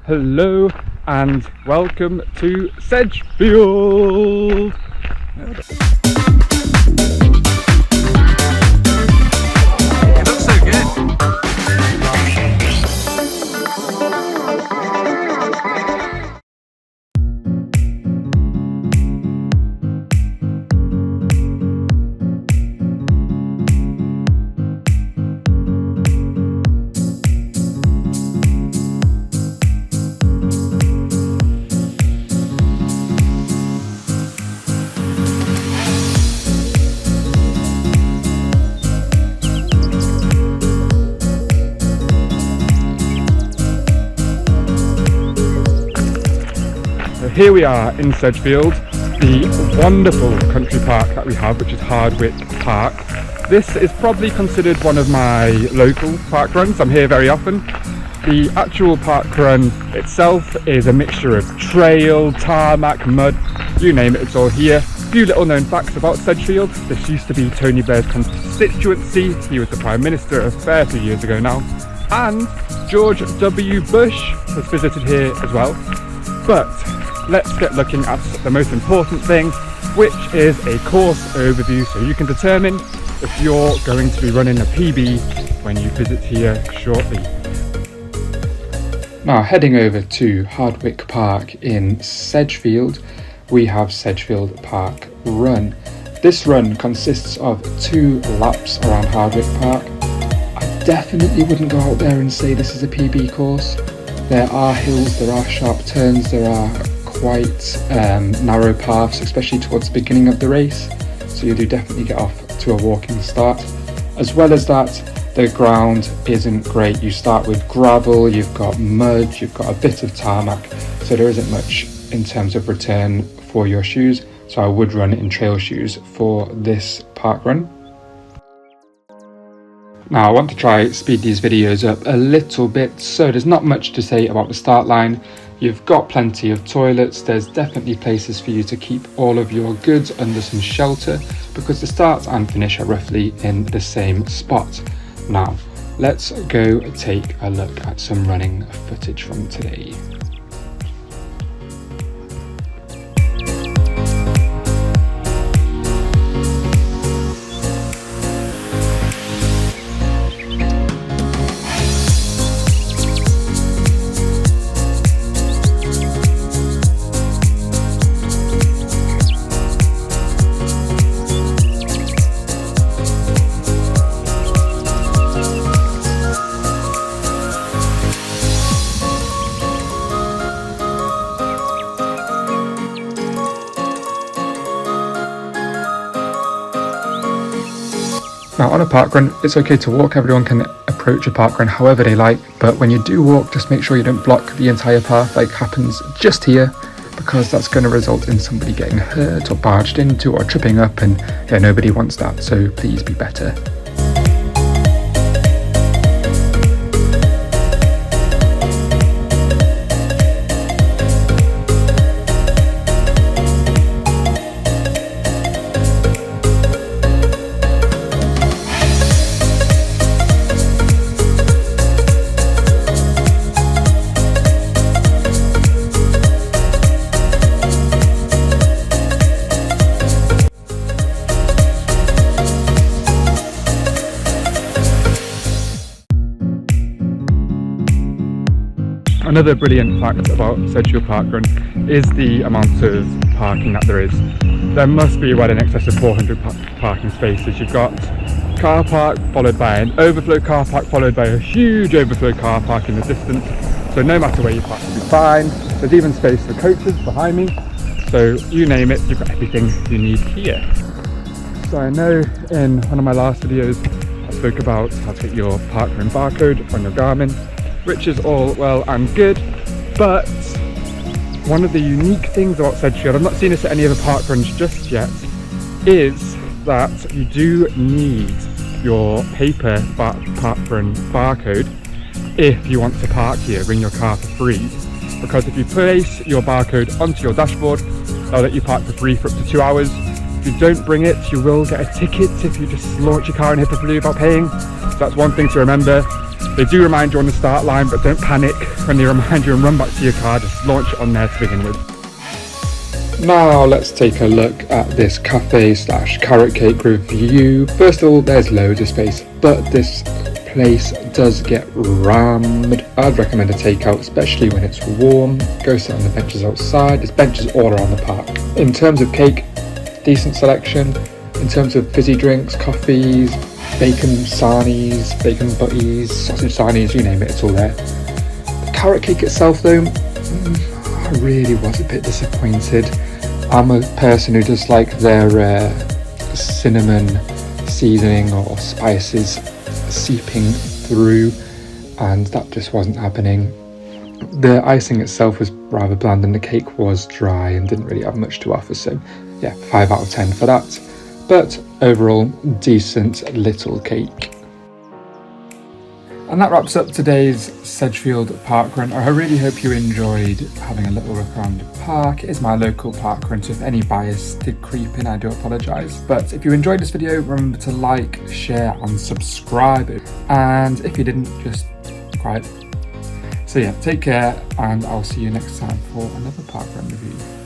Hello and welcome to Sedgefield. It looks so good. Here we are in Sedgefield, the wonderful country park that we have, which is Hardwick Park. This is probably considered one of my local park runs. I'm here very often. The actual park run itself is a mixture of trail, tarmac, mud, you name it, it's all here. A few little known facts about Sedgefield. This used to be Tony Blair's constituency. He was the Prime Minister a fair few years ago now. And George W. Bush has visited here as well. But let's get looking at the most important thing, which is a course overview, so you can determine if you're going to be running a PB when you visit here shortly. Now heading over to Hardwick Park in Sedgefield, we have Sedgefield Park Run. This run consists of 2 laps around Hardwick Park. I definitely wouldn't go out there and say this is a PB course. There are hills, there are sharp turns, there are quite narrow paths, especially towards the beginning of the race, so you do definitely get off to a walking start. As well as that, the ground isn't great. You start with gravel, you've got mud, you've got a bit of tarmac, so there isn't much in terms of return for your shoes, so I would run in trail shoes for this park run. Now I want to try speed these videos up a little bit, so there's not much to say about the start line. You've got plenty of toilets, there's definitely places for you to keep all of your goods under some shelter, because the start and finish are roughly in the same spot. Now let's go take a look at some running footage from today. Now on a parkrun, it's okay to walk. Everyone can approach a parkrun however they like, but when you do walk, just make sure you don't block the entire path like happens just here, because that's going to result in somebody getting hurt or barged into or tripping up, and yeah, nobody wants that, so please be better. Another brilliant fact about Sedgefield Parkrun is the amount of parking that there is. There must be well in excess of 400 parking spaces. You've got car park followed by an overflow car park followed by a huge overflow car park in the distance. So no matter where you park, you'll be fine. There's even space for coaches behind me. So you name it, you've got everything you need here. So I know in one of my last videos I spoke about how to get your parkrun barcode on your Garmin, which is all well and good, but one of the unique things about Sedgefield, I've not seen this at any other parkruns just yet, is that you do need your paper parkrun barcode if you want to park here, bring your car for free. Because if you place your barcode onto your dashboard, they'll let you park for free for up to 2 hours. If you don't bring it, you will get a ticket if you just launch your car and hit the blue without paying. So that's one thing to remember. They do remind you on the start line, but don't panic when they remind you and run back to your car. Just launch it on there to begin with. Now let's take a look at this cafe / carrot cake review. First of all, there's loads of space, but this place does get rammed. I'd recommend a takeout, especially when it's warm. Go sit on the benches outside. There's benches all around the park. In terms of cake, decent selection. In terms of fizzy drinks, coffees, bacon sarnies, bacon butties, sausage sarnies, you name it, it's all there. The carrot cake itself though, I really was a bit disappointed. I'm a person who does like their cinnamon seasoning or spices seeping through, and that just wasn't happening. The icing itself was rather bland and the cake was dry and didn't really have much to offer, so yeah, 5 out of 10 for that. But overall, decent little cake. And that wraps up today's Sedgefield park run. I really hope you enjoyed having a little look around the park. It is my local park run, so if any bias did creep in, I do apologise. But if you enjoyed this video, remember to like, share and subscribe. And if you didn't, just quiet. So yeah, take care and I'll see you next time for another park run review.